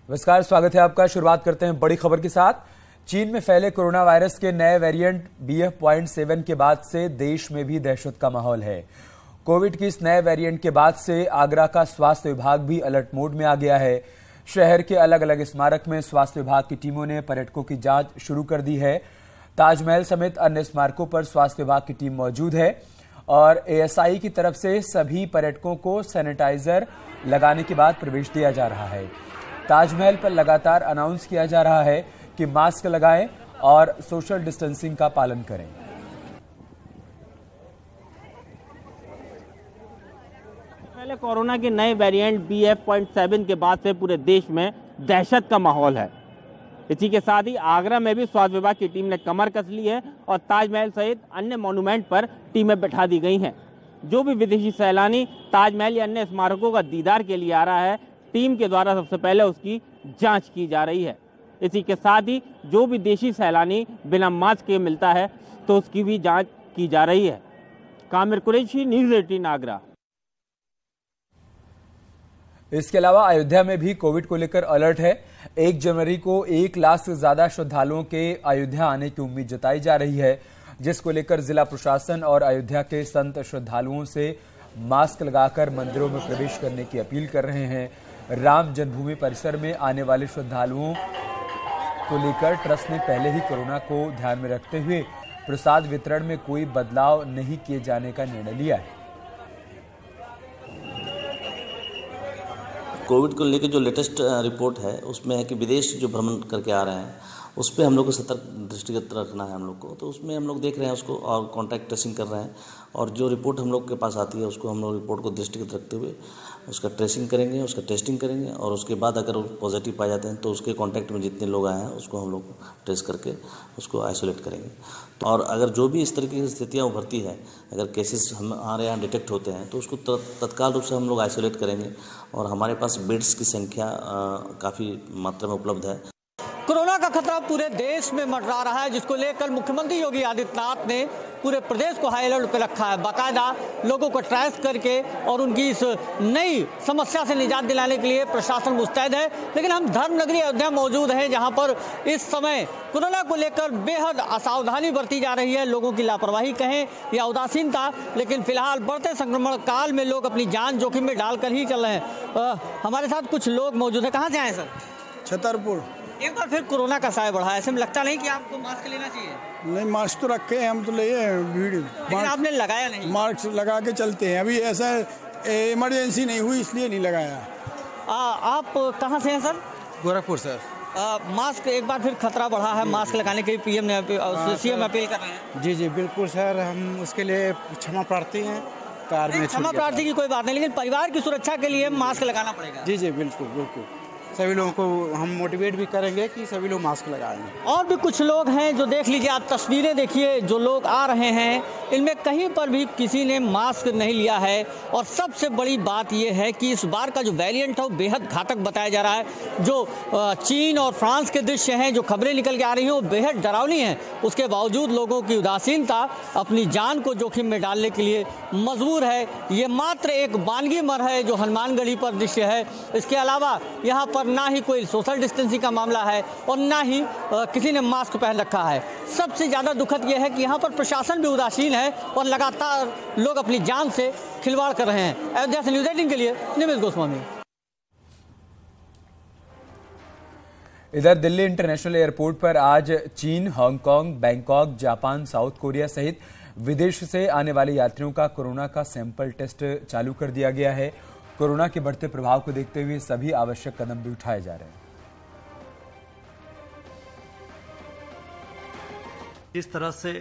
नमस्कार, स्वागत है आपका। शुरुआत करते हैं बड़ी खबर के साथ। चीन में फैले कोरोना वायरस के नए वेरिएंट BF.7 के बाद से देश में भी दहशत का माहौल है। कोविड की इस नए वेरिएंट के बाद से आगरा का स्वास्थ्य विभाग भी अलर्ट मोड में आ गया है। शहर के अलग अलग स्मारक में स्वास्थ्य विभाग की टीमों ने पर्यटकों की जांच शुरू कर दी है। ताजमहल समेत अन्य स्मारकों पर स्वास्थ्य विभाग की टीम मौजूद है और ASI की तरफ से सभी पर्यटकों को सैनिटाइजर लगाने के बाद प्रवेश दिया जा रहा है। ताजमहल पर लगातार अनाउंस किया जा रहा है कि मास्क लगाएं और सोशल डिस्टेंसिंग का पालन करें। पहले कोरोना के नए वेरिएंट BF.7 के बाद से पूरे देश में दहशत का माहौल है। इसी के साथ ही आगरा में भी स्वास्थ्य विभाग की टीम ने कमर कस ली है और ताजमहल सहित अन्य मॉन्यूमेंट पर टीमें बैठा दी गई हैं। जो भी विदेशी सैलानी ताजमहल या अन्य स्मारकों का दीदार के लिए आ रहा है, टीम के द्वारा सबसे पहले उसकी जांच की जा रही है। इसी के साथ ही जो भी देशी सैलानी बिना मास्क के मिलता है तो उसकी भी जांच की जा रही है। कामिर कुरैशी, न्यूज़ 18 आगरा। इसके अलावा अयोध्या में भी कोविड को लेकर अलर्ट है। 1 जनवरी को 1 लाख से ज्यादा श्रद्धालुओं के अयोध्या आने की उम्मीद जताई जा रही है, जिसको लेकर जिला प्रशासन और अयोध्या के संत श्रद्धालुओं से मास्क लगाकर मंदिरों में प्रवेश करने की अपील कर रहे हैं। राम जन्मभूमि परिसर में आने वाले श्रद्धालुओं को लेकर ट्रस्ट ने पहले ही कोरोना को ध्यान में रखते हुए प्रसाद वितरण में कोई बदलाव नहीं किए जाने का निर्णय लिया है। कोविड को लेकर जो लेटेस्ट रिपोर्ट है उसमें है कि विदेश जो भ्रमण करके आ रहे हैं उस पर हम लोग को सतर्क दृष्टिगत रखना है हम लोग को। तो उसमें हम लोग देख रहे हैं उसको और कॉन्टैक्ट ट्रेसिंग कर रहे हैं और जो रिपोर्ट हम लोग के पास आती है उसको हम लोग रिपोर्ट को दृष्टिगत रखते हुए उसका ट्रेसिंग करेंगे, उसका टेस्टिंग करेंगे और उसके बाद अगर वो पॉजिटिव पाए जाते हैं तो उसके कॉन्टैक्ट में जितने लोग आए हैं उसको हम लोग ट्रेस करके उसको आइसोलेट करेंगे। तो और अगर जो भी इस तरीके की स्थितियाँ उभरती है, अगर केसेस हमारे यहाँ डिटेक्ट होते हैं तो उसको तत्काल रूप से हम लोग आइसोलेट करेंगे और हमारे पास बेड्स की संख्या काफ़ी मात्रा में उपलब्ध है। कोरोना का खतरा पूरे देश में मंडरा रहा है, जिसको लेकर मुख्यमंत्री योगी आदित्यनाथ ने पूरे प्रदेश को हाई अलर्ट पर रखा है। बाकायदा लोगों को ट्रेस करके और उनकी इस नई समस्या से निजात दिलाने के लिए प्रशासन मुस्तैद है। लेकिन हम धर्मनगरी अयोध्या मौजूद हैं, जहां पर इस समय कोरोना को लेकर बेहद असावधानी बरती जा रही है। लोगों की लापरवाही कहें या उदासीनता, लेकिन फिलहाल बढ़ते संक्रमण काल में लोग अपनी जान जोखिम में डालकर ही चल रहे हैं। हमारे साथ कुछ लोग मौजूद हैं। कहाँ से आए सर? छतरपुर। एक बार फिर कोरोना का साया बढ़ा है, ऐसे में लगता नहीं कि आपको मास्क लेना चाहिए? नहीं, मास्क तो रखे हैं, हम तो ले भीड़, आपने लगाया नहीं? मास्क लगा के चलते हैं। अभी ऐसा इमरजेंसी नहीं हुई इसलिए नहीं लगाया। आप कहाँ से हैं सर? गोरखपुर सर। मास्क एक बार फिर खतरा बढ़ा है, मास्क लगाने के लिए CM अपील कर रहे हैं। जी जी बिल्कुल सर, हम उसके लिए क्षमा प्रार्थी हैं। कार में क्षमा प्रार्थी की कोई बात नहीं, लेकिन परिवार की सुरक्षा के लिए मास्क लगाना पड़ेगा। जी जी बिल्कुल बिल्कुल, सभी लोगों को हम मोटिवेट भी करेंगे कि सभी लोग मास्क लगाएं। और भी कुछ लोग हैं जो देख लीजिए, आप तस्वीरें देखिए, जो लोग आ रहे हैं इनमें कहीं पर भी किसी ने मास्क नहीं लिया है। और सबसे बड़ी बात यह है कि इस बार का जो वेरिएंट है वो बेहद घातक बताया जा रहा है। जो चीन और फ्रांस के दृश्य हैं, जो खबरें निकल के आ रही हैं, वो बेहद डरावनी हैं। उसके बावजूद लोगों की उदासीनता अपनी जान को जोखिम में डालने के लिए मजबूर है। ये मात्र एक बानगी मर है जो हनुमानगढ़ी पर दृश्य है। इसके अलावा यहाँ पर ना ही कोई सोशल डिस्टेंसिंग का मामला है और ना ही किसी ने मास्क पहन रखा है। सबसे ज़्यादा दुखद यह है कि यहाँ पर प्रशासन भी उदासीन है और लगातार लोग अपनी जान से खिलवाड़ कर रहे हैं। अयोध्या से न्यूज़ 18 के लिए निमिष गोस्वामी। इधर दिल्ली इंटरनेशनल एयरपोर्ट पर आज चीन, Hong Kong, Bangkok, Japan, south Korea सहित विदेश से आने वाले यात्रियों का कोरोना का सैंपल टेस्ट चालू कर दिया गया है। कोरोना के बढ़ते प्रभाव को देखते हुए सभी आवश्यक कदम भी उठाए जा रहे हैं। जिस तरह से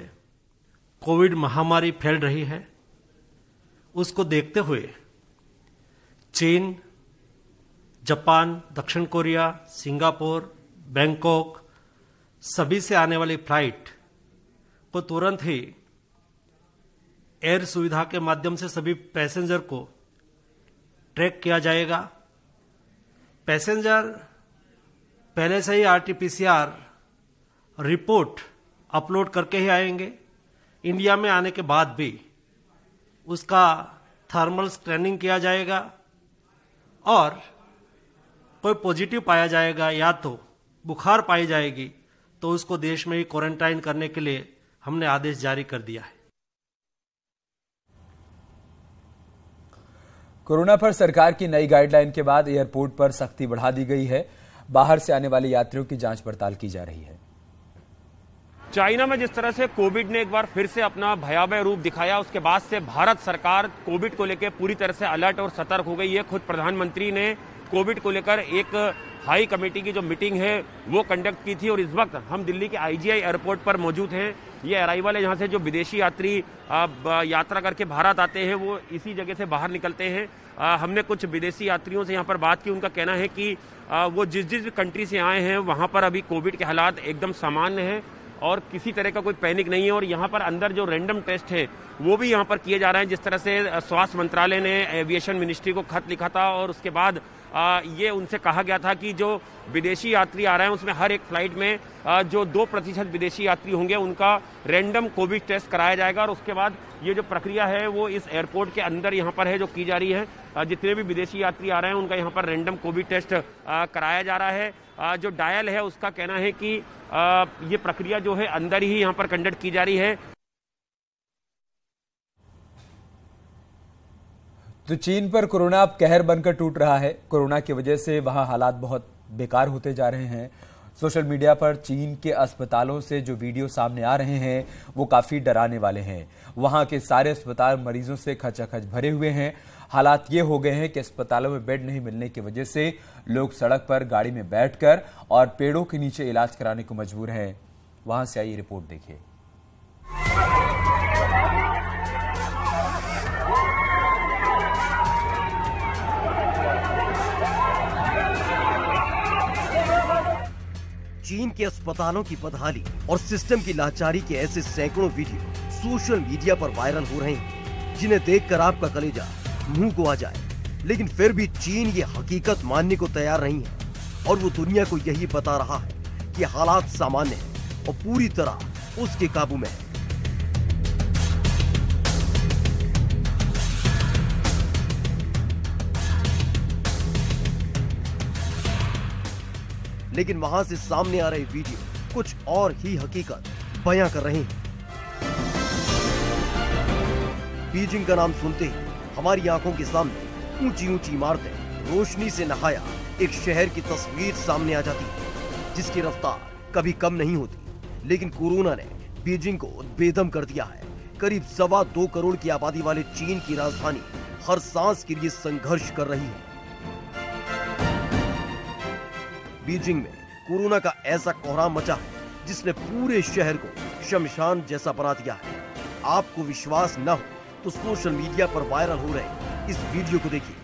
कोविड महामारी फैल रही है उसको देखते हुए चीन, जापान, दक्षिण कोरिया, सिंगापुर, बैंकॉक सभी से आने वाली फ्लाइट को तुरंत ही एयर सुविधा के माध्यम से सभी पैसेंजर को ट्रैक किया जाएगा। पैसेंजर पहले से ही RT-PCR रिपोर्ट अपलोड करके ही आएंगे। इंडिया में आने के बाद भी उसका थर्मल स्कैनिंग किया जाएगा और कोई पॉजिटिव पाया जाएगा या तो बुखार पाई जाएगी तो उसको देश में ही क्वारंटाइन करने के लिए हमने आदेश जारी कर दिया है। कोरोना पर सरकार की नई गाइडलाइन के बाद एयरपोर्ट पर सख्ती बढ़ा दी गई है। बाहर से आने वाले यात्रियों की जांच पड़ताल की जा रही है। चाइना में जिस तरह से कोविड ने एक बार फिर से अपना भयावह रूप दिखाया, उसके बाद से भारत सरकार कोविड को लेकर पूरी तरह से अलर्ट और सतर्क हो गई है। खुद प्रधानमंत्री ने कोविड को लेकर एक हाई कमेटी की जो मीटिंग है वो कंडक्ट की थी और इस वक्त हम दिल्ली के IGI एयरपोर्ट पर मौजूद हैं। ये अराइवल है जहां से जो विदेशी यात्री यात्रा करके भारत आते हैं वो इसी जगह से बाहर निकलते हैं। हमने कुछ विदेशी यात्रियों से यहाँ पर बात की। उनका कहना है कि वो जिस जिस कंट्री से आए हैं वहाँ पर अभी कोविड के हालात एकदम सामान्य हैं और किसी तरह का कोई पैनिक नहीं है। और यहाँ पर अंदर जो रैंडम टेस्ट है वो भी यहाँ पर किए जा रहे हैं। जिस तरह से स्वास्थ्य मंत्रालय ने एविएशन मिनिस्ट्री को खत लिखा था और उसके बाद ये उनसे कहा गया था कि जो विदेशी यात्री आ रहे हैं उसमें हर एक फ्लाइट में जो 2% विदेशी यात्री होंगे उनका रैंडम कोविड टेस्ट कराया जाएगा और उसके बाद ये जो प्रक्रिया है वो इस एयरपोर्ट के अंदर यहाँ पर है जो की जा रही है। जितने भी विदेशी यात्री आ रहे हैं उनका यहाँ पर रैंडम कोविड टेस्ट कराया जा रहा है। जो डायल है उसका कहना है कि ये प्रक्रिया जो है अंदर ही यहाँ पर कंडक्ट की जा रही है। तो चीन पर कोरोना अब कहर बनकर टूट रहा है। कोरोना की वजह से वहां हालात बहुत बेकार होते जा रहे हैं। सोशल मीडिया पर चीन के अस्पतालों से जो वीडियो सामने आ रहे हैं वो काफी डराने वाले हैं। वहां के सारे अस्पताल मरीजों से खचाखच भरे हुए हैं। हालात ये हो गए हैं कि अस्पतालों में बेड नहीं मिलने की वजह से लोग सड़क पर गाड़ी में बैठकर और पेड़ों के नीचे इलाज कराने को मजबूर हैं। वहां से आई रिपोर्ट देखिए। चीन के अस्पतालों की बदहाली और सिस्टम की लाचारी के ऐसे सैकड़ों वीडियो सोशल मीडिया पर वायरल हो रहे हैं जिन्हें देखकर आपका कलेजा मुंह को आ जाए। लेकिन फिर भी चीन ये हकीकत मानने को तैयार नहीं है और वो दुनिया को यही बता रहा है कि हालात सामान्य है और पूरी तरह उसके काबू में है। लेकिन वहां से सामने आ रहे वीडियो कुछ और ही हकीकत बयां कर रहे हैं। बीजिंग का नाम सुनते ही हमारी आंखों के सामने ऊंची ऊंची इमारतें, रोशनी से नहाया एक शहर की तस्वीर सामने आ जाती है जिसकी रफ्तार कभी कम नहीं होती। लेकिन कोरोना ने बीजिंग को बेदम कर दिया है। करीब 2.25 करोड़ की आबादी वाले चीन की राजधानी हर सांस के लिए संघर्ष कर रही है। बीजिंग में कोरोना का ऐसा कोहराम मचा है जिसने पूरे शहर को शमशान जैसा बना दिया है। आपको विश्वास न हो तो सोशल मीडिया पर वायरल हो रहे इस वीडियो को देखिए।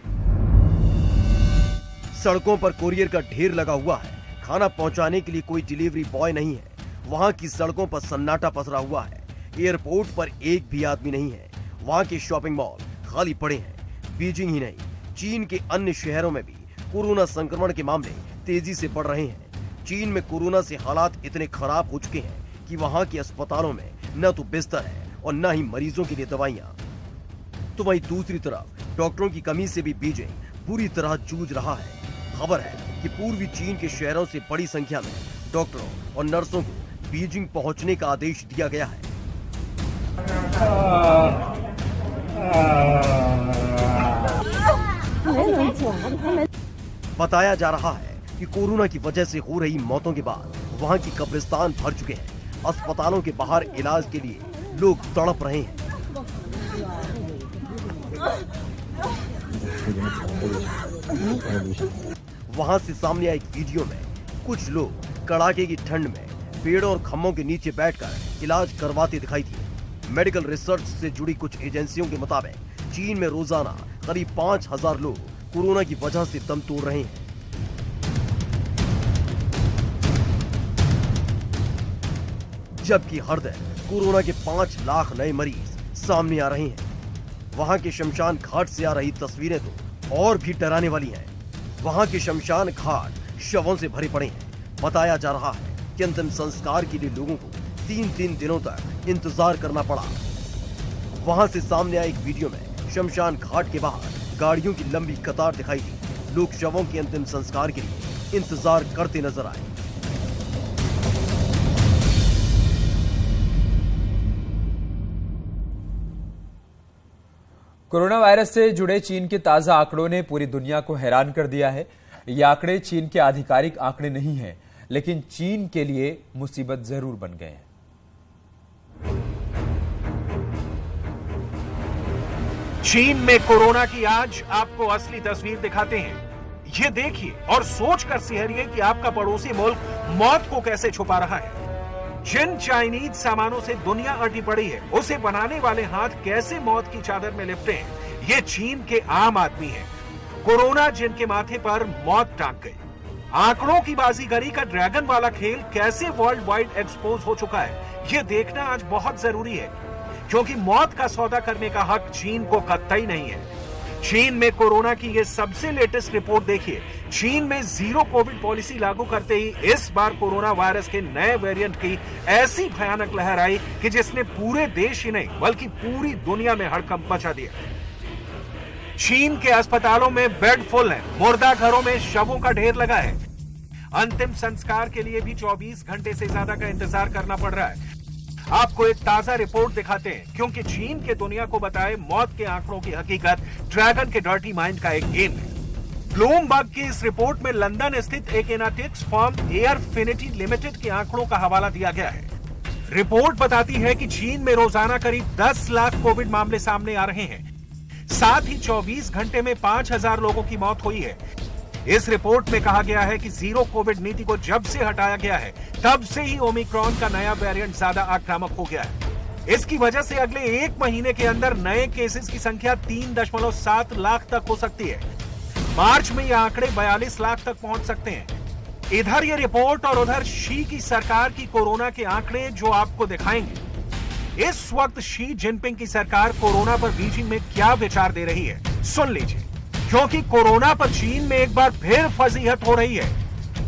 सड़कों पर कोरियर का ढेर लगा हुआ है। खाना पहुंचाने के लिए कोई डिलीवरी बॉय नहीं है। वहां की सड़कों पर सन्नाटा पसरा हुआ है। एयरपोर्ट पर एक भी आदमी नहीं है। वहां के शॉपिंग मॉल खाली पड़े हैं। बीजिंग ही नहीं, चीन के अन्य शहरों में भी कोरोना संक्रमण के मामले तेजी से बढ़ रहे हैं। चीन में कोरोना से हालात इतने खराब हो चुके हैं कि वहां के अस्पतालों में न तो बिस्तर है और न ही मरीजों के लिए दवाइयां। तो वहीं दूसरी तरफ डॉक्टरों की कमी से भी बीजिंग बुरी तरह जूझ रहा है। खबर है कि पूर्वी चीन के शहरों से बड़ी संख्या में डॉक्टरों और नर्सों को बीजिंग पहुंचने का आदेश दिया गया है। बताया जा रहा है कि कोरोना की वजह से हो रही मौतों के बाद वहां की कब्रिस्तान भर चुके हैं। अस्पतालों के बाहर इलाज के लिए लोग तड़प रहे हैं। वहां से सामने आई एक वीडियो में कुछ लोग कड़ाके की ठंड में पेड़ों और खम्भों के नीचे बैठकर इलाज करवाते दिखाई दिए। मेडिकल रिसर्च से जुड़ी कुछ एजेंसियों के मुताबिक चीन में रोजाना करीब 5000 लोग कोरोना की वजह से दम तोड़ रहे हैं। जबकि हर दिन कोरोना के 5 लाख नए मरीज सामने आ रहे हैं। वहां के शमशान घाट से आ रही तस्वीरें तो और भी डराने वाली हैं। वहां के शमशान घाट शवों से भरे पड़े हैं। बताया जा रहा है कि अंतिम संस्कार के लिए लोगों को 3-3 दिनों तक इंतजार करना पड़ा। वहां से सामने आए एक वीडियो में शमशान घाट के बाहर गाड़ियों की लंबी कतार दिखाई दी। लोग शवों के अंतिम संस्कार के लिए इंतजार करते नजर आए। कोरोना वायरस से जुड़े चीन के ताजा आंकड़ों ने पूरी दुनिया को हैरान कर दिया है। ये आंकड़े चीन के आधिकारिक आंकड़े नहीं हैं, लेकिन चीन के लिए मुसीबत जरूर बन गए हैं। चीन में कोरोना की आज आपको असली तस्वीर दिखाते हैं। ये देखिए और सोचकर सिहरिए कि आपका पड़ोसी मुल्क मौत को कैसे छुपा रहा है। जिन चाइनीज सामानों से दुनिया अटी पड़ी है, उसे बनाने वाले हाथ कैसे मौत की चादर में लिपटे हैं, ये चीन के आम आदमी है। कोरोना जिनके माथे पर मौत टांग गई। आंकड़ों की बाजीगरी का ड्रैगन वाला खेल कैसे वर्ल्ड वाइड एक्सपोज हो चुका है, ये देखना आज बहुत जरूरी है, क्योंकि मौत का सौदा करने का हक चीन को कतई नहीं है। चीन में कोरोना की ये सबसे लेटेस्ट रिपोर्ट देखिए। चीन में जीरो कोविड पॉलिसी लागू करते ही इस बार कोरोना वायरस के नए वेरिएंट की ऐसी भयानक लहर आई कि जिसने पूरे देश ही नहीं बल्कि पूरी दुनिया में हड़कंप मचा दिया। चीन के अस्पतालों में बेड फुल है, मुर्दा घरों में शवों का ढेर लगा है। अंतिम संस्कार के लिए भी 24 घंटे से ज्यादा का इंतजार करना पड़ रहा है। आपको एक ताजा रिपोर्ट दिखाते हैं, क्योंकि चीन के दुनिया को बताए मौत के आंकड़ों की हकीकत ड्रैगन के डर्टी माइंड का एक गेम है। ब्लूमबर्ग की इस रिपोर्ट में लंदन स्थित एक एनालिटिक्स फर्म एयरफिनिटी लिमिटेड के आंकड़ों का हवाला दिया गया है। रिपोर्ट बताती है कि चीन में रोजाना करीब 10 लाख कोविड मामले सामने आ रहे हैं। साथ ही 24 घंटे में 5000 लोगों की मौत हुई है। इस रिपोर्ट में कहा गया है कि जीरो कोविड नीति को जब से हटाया गया है, तब से ही ओमिक्रॉन का नया वेरिएंट ज्यादा आक्रामक हो गया है। इसकी वजह से अगले एक महीने के अंदर नए केसेस की संख्या 3.7 लाख तक हो सकती है। मार्च में ये आंकड़े 42 लाख तक पहुंच सकते हैं। इधर ये रिपोर्ट और उधर शी की सरकार की कोरोना के आंकड़े जो आपको दिखाएंगे। इस वक्त शी जिनपिंग की सरकार कोरोना पर बीजिंग में क्या विचार दे रही है, सुन लीजिए, क्योंकि कोरोना पर चीन में एक बार फिर फजीहत हो रही है।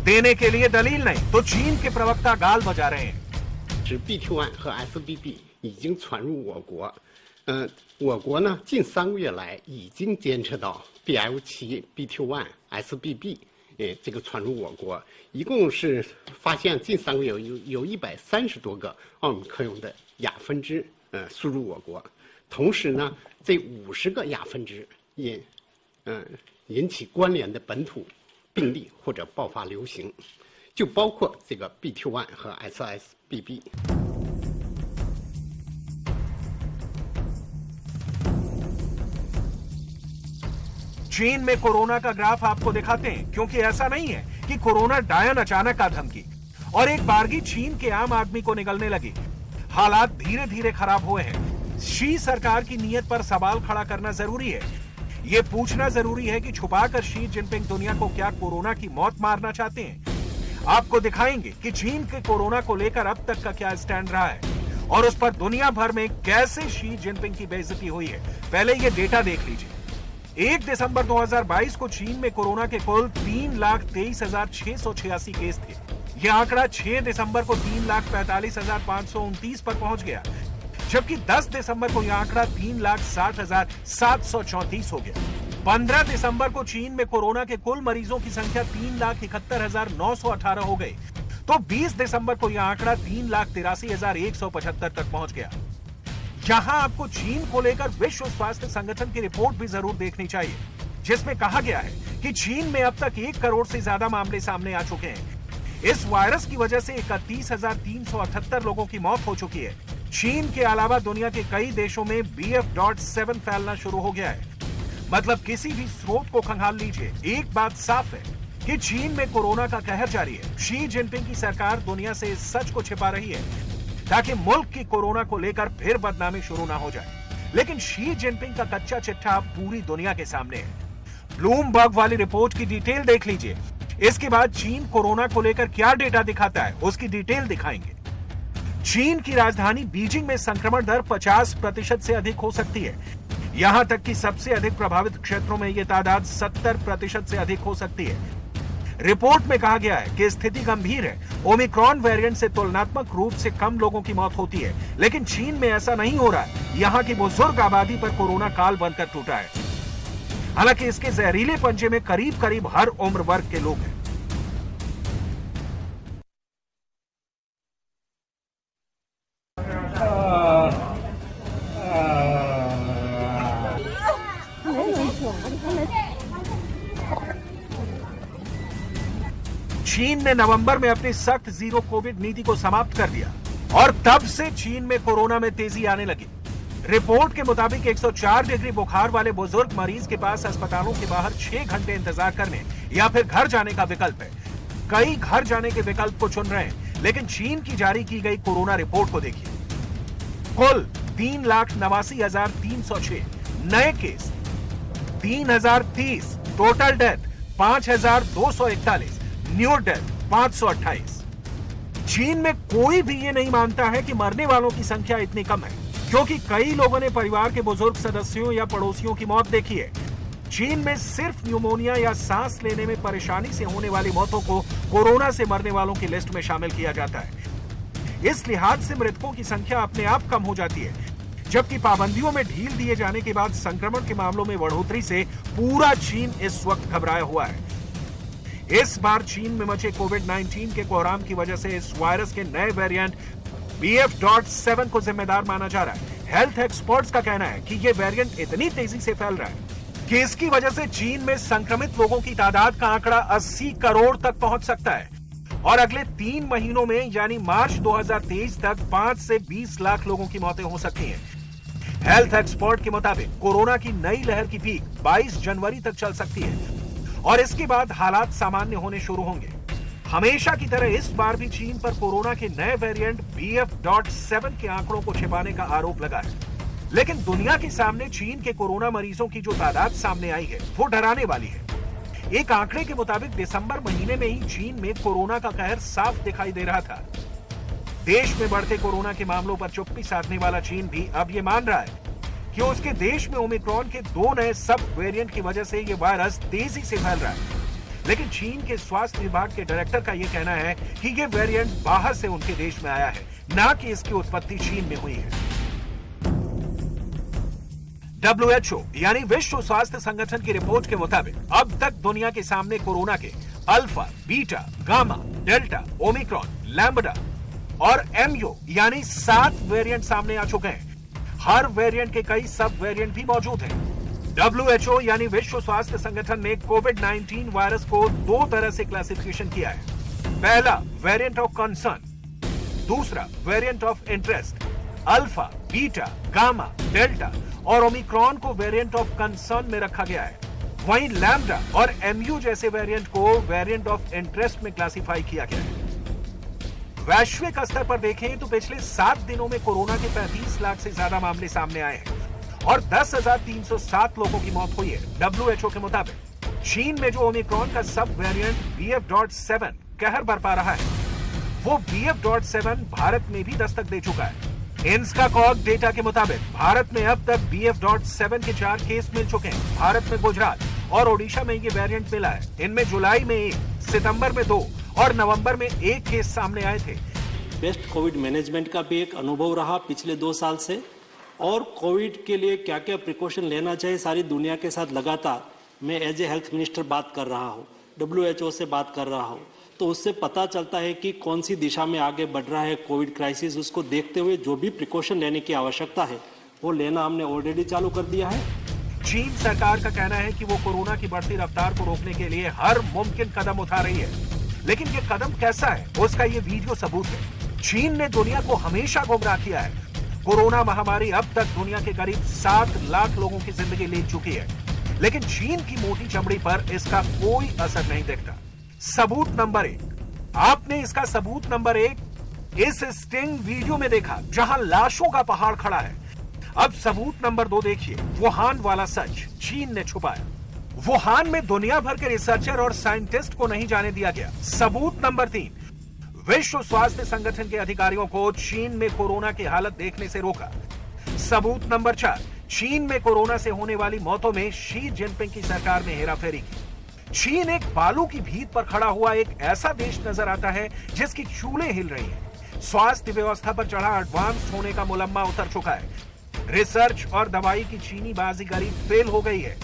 देने के लिए दलील नहीं, तो चीन के प्रवक्ता गाल बजा रहे हैं। BQ1 和 SBB 已经传入我国，我国呢近3个月来已经监测到 BL7、BQ1、SBB 这个传入我国，一共是发现近3个月有130多个奥密克戎的亚分支输入我国，同时呢这50个亚分支也引起关联的本土病例或者爆发流行，就包括这个 BQ1 和 SSBB。चीन में कोरोना का ग्राफ आपको दिखाते हैं, क्योंकि ऐसा नहीं है कि कोरोना डायन अचानक आ धमकी और एक बारगी चीन के आम आदमी को निगलने लगी। हालात धीरे धीरे खराब हुए हैं। शी सरकार की नीयत पर सवाल खड़ा करना जरूरी है। ये पूछना जरूरी है कि छुपाकर शी जिनपिंग दुनिया को क्या कोरोना की मौत मारना चाहते हैं। आपको दिखाएंगे कि चीन के कोरोना को लेकर अब तक का क्या स्टैंड रहा है और उस पर दुनिया भर में कैसे शी जिनपिंग की बेइज्जती हुई है। पहले ये डेटा देख लीजिए। 1 दिसंबर 2022 को चीन में कोरोना के कुल 3,23,686 केस थे। यह आंकड़ा 6 दिसंबर को 3,45,529 पर पहुंच गया, जबकि 10 दिसंबर को यह आंकड़ा 3,60,734 हो गया। 15 दिसंबर को चीन में कोरोना के कुल मरीजों की संख्या 3,71,918 हो गई, तो 20 दिसंबर को यह आंकड़ा 3,83,175 तक पहुंच गया। यहां आपको चीन को लेकर विश्व स्वास्थ्य संगठन की रिपोर्ट भी जरूर देखनी चाहिए, जिसमें कहा गया है कि चीन में अब तक 1 करोड़ से ज्यादा मामले सामने आ चुके हैं। इस वायरस की वजह से 31,378 लोगों की मौत हो चुकी है। चीन के अलावा दुनिया के कई देशों में BF.7 फैलना शुरू हो गया है। मतलब किसी भी स्रोत को खंगाल लीजिए, एक बात साफ है कि चीन में कोरोना का कहर जारी है। शी जिनपिंग की सरकार दुनिया से इस सच को छिपा रही है ताकि मुल्क की कोरोना को लेकर फिर बदनामी शुरू ना हो जाए। लेकिन शी जिनपिंग का कच्चा चिट्ठा पूरी दुनिया के सामने है। ब्लूमबर्ग वाली रिपोर्ट की डिटेल देख लीजिए। इसके बाद चीन कोरोना को लेकर क्या डेटा दिखाता है, उसकी डिटेल दिखाएंगे। चीन की राजधानी बीजिंग में संक्रमण दर 50% से अधिक हो सकती है। यहां तक कि सबसे अधिक प्रभावित क्षेत्रों में यह तादाद 70% से अधिक हो सकती है। रिपोर्ट में कहा गया है कि स्थिति गंभीर है। ओमिक्रॉन वेरिएंट से तुलनात्मक रूप से कम लोगों की मौत होती है, लेकिन चीन में ऐसा नहीं हो रहा है। यहां की बुजुर्ग आबादी पर कोरोना काल बनकर टूटा है। हालांकि इसके जहरीले पंजे में करीब करीब हर उम्र वर्ग के लोग हैं। चीन ने नवंबर में अपनी सख्त जीरो कोविड नीति को समाप्त कर दिया और तब से चीन में कोरोना में तेजी आने लगी। रिपोर्ट के मुताबिक 104 डिग्री बुखार वाले बुजुर्ग मरीज के पास अस्पतालों के बाहर 6 घंटे इंतजार करने या फिर घर जाने का विकल्प है। कई घर जाने के विकल्प को चुन रहे हैं, लेकिन चीन की जारी की गई कोरोना रिपोर्ट को देखिए। कुल 3,89,306 नए case, 3,030 total death, 5,241 new death 528। चीन में कोई भी ये नहीं मानता है कि मरने वालों की संख्या इतनी कम है, क्योंकि कई लोगों ने परिवार के बुजुर्ग सदस्यों या पड़ोसियों की मौत देखी है। चीन में सिर्फ न्यूमोनिया या सांस लेने में परेशानी से होने वाली मौतों को कोरोना से मरने वालों की लिस्ट में शामिल किया जाता है। इस लिहाज से मृतकों की संख्या अपने आप कम हो जाती है, जबकि पाबंदियों में ढील दिए जाने के बाद संक्रमण के मामलों में बढ़ोतरी से पूरा चीन इस वक्त घबराया हुआ है। इस बार चीन में मचे कोविड-19 के कोहराम की वजह से इस वायरस के नए वेरिएंट BF.7 को जिम्मेदार माना जा रहा है। हेल्थ एक्सपर्ट्स का कहना है कि यह वेरिएंट इतनी तेजी से फैल रहा है कि इसकी वजह से चीन में संक्रमित लोगों की तादाद का आंकड़ा 80 करोड़ तक पहुंच सकता है और अगले 3 महीनों में यानी मार्च 2023 तक 5 से 20 लाख लोगों की मौतें हो सकती हैं। हेल्थ एक्सपर्ट के मुताबिक कोरोना की नई लहर की पीक 22 जनवरी तक चल सकती है और इसके बाद हालात सामान्य होने शुरू होंगे। हमेशा की तरह इस बार भी चीन पर कोरोना के नए वेरिएंट BF.7 के आंकड़ों को छिपाने का आरोप लगा है, लेकिन दुनिया के सामने चीन के कोरोना मरीजों की जो तादाद सामने आई है वो डराने वाली है। एक आंकड़े के मुताबिक दिसंबर महीने में ही चीन में कोरोना का कहर साफ दिखाई दे रहा था। देश में बढ़ते कोरोना के मामलों पर चुप्पी साधने वाला चीन भी अब ये मान रहा है कि उसके देश में ओमिक्रॉन के 2 नए सब वेरिएंट की वजह से ये वायरस तेजी से फैल रहा है। लेकिन चीन के स्वास्थ्य विभाग के डायरेक्टर का ये कहना है कि ये वेरिएंट बाहर से उनके देश में आया है, ना कि इसकी उत्पत्ति चीन में हुई है। WHO यानी विश्व स्वास्थ्य संगठन की रिपोर्ट के मुताबिक अब तक दुनिया के सामने कोरोना के alpha, beta, gamma, delta, Omicron, lambda और MU यानी 7 वेरिएंट सामने आ चुके हैं। हर वेरिएंट के कई सब वेरिएंट भी मौजूद हैं। WHO यानी विश्व स्वास्थ्य संगठन ने कोविड-19 वायरस को 2 तरह से क्लासिफिकेशन किया है। पहला वेरिएंट ऑफ कंसर्न, दूसरा variant of interest. Alpha, beta, gamma, delta और ओमिक्रॉन को वेरिएंट ऑफ कंसर्न में रखा गया है। वहीं लैम्बडा और MU जैसे वेरिएंट को वेरिएंट ऑफ इंटरेस्ट में क्लासिफाई किया गया है। वैश्विक स्तर पर देखें तो पिछले 7 दिनों में कोरोना के 35 लाख से ज्यादा मामले सामने आए हैं और 10,307 लोगों की मौत हुई है। WHO के मुताबिक चीन में जो ओमिक्रॉन का सब वेरिएंट BF.7 कहर बरपा रहा है, वो BF.7 भारत में भी दस्तक दे चुका है। इंस्काकॉग डेटा के मुताबिक भारत में अब तक BF.7 के 4 केस मिल चुके हैं। भारत में गुजरात और ओडिशा में ये वेरिएंट मिला है। इनमें जुलाई में 1, सितंबर में 2 और नवंबर में 1 केस सामने आए थे। बेस्ट कोविड मैनेजमेंट का भी एक अनुभव रहा पिछले 2 साल से, और कोविड के लिए क्या क्या प्रिकॉशन लेना चाहिए सारी दुनिया के साथ लगातार मैं एज ए हेल्थ मिनिस्टर बात कर रहा हूँ, WHO से बात कर रहा हूँ, तो उससे पता चलता है कि कौन सी दिशा में आगे बढ़ रहा है कोविड क्राइसिस। उसको देखते हुए जो भी प्रिकॉशन लेने की आवश्यकता है वो लेना हमने ऑलरेडी चालू कर दिया है। चीन सरकार का कहना है कि वो कोरोना की बढ़ती रफ्तार को रोकने के लिए हर मुमकिन कदम उठा रही है, लेकिन ये कदम कैसा है उसका ये वीडियो सबूत है। चीन ने दुनिया को हमेशा गुमराह किया है। कोरोना महामारी अब तक दुनिया के करीब 7 लाख लोगों की जिंदगी ले चुकी है, लेकिन चीन की मोटी चमड़ी पर इसका कोई असर नहीं दिखता। सबूत नंबर 1, आपने इसका सबूत नंबर 1 इस स्टिंग वीडियो में देखा जहां लाशों का पहाड़ खड़ा है। अब सबूत नंबर 2 देखिए, वुहान वाला सच चीन ने छुपाया। वुहान में दुनिया भर के रिसर्चर और साइंटिस्ट को नहीं जाने दिया गया। सबूत नंबर 3, विश्व स्वास्थ्य संगठन के अधिकारियों को चीन में कोरोना की हालत देखने से रोका। सबूत नंबर 4, चीन में कोरोना से होने वाली मौतों में शी जिनपिंग की सरकार ने हेराफेरी की। चीन एक बालू की भीत पर खड़ा हुआ एक ऐसा देश नजर आता है जिसकी चूलें हिल रही हैं। स्वास्थ्य व्यवस्था पर चढ़ा एडवांस होने का मुलम्मा उतर चुका है। रिसर्च और दवाई की चीनी बाजीगरी फेल हो गई है।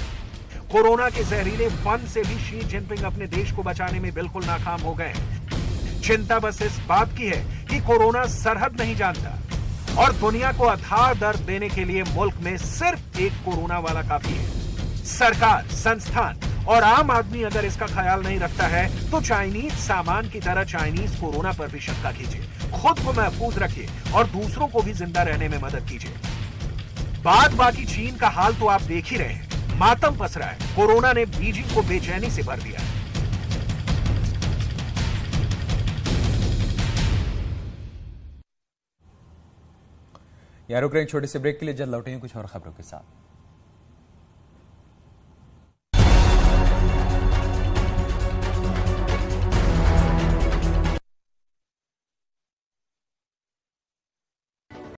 कोरोना के जहरीले फन से भी शी जिनपिंग अपने देश को बचाने में बिल्कुल नाकाम हो गए हैं। चिंता बस इस बात की है कि कोरोना सरहद नहीं जानता और दुनिया को अथाह दर्द देने के लिए मुल्क में सिर्फ एक कोरोना वाला काफी है। सरकार, संस्थान और आम आदमी अगर इसका ख्याल नहीं रखता है तो चाइनीज सामान की तरह चाइनीज कोरोना पर भी शंका कीजिए, खुद को महफूज रखिए और दूसरों को भी जिंदा रहने में मदद कीजिए। बाकी चीन का हाल तो आप देख ही रहे हैं, मातम पसरा है। कोरोना ने बीजिंग को बेचैनी से भर दिया है। यहाँ रुक रहे हैं छोटे से ब्रेक के लिए, जल्द लौटेंगे कुछ और खबरों के साथ।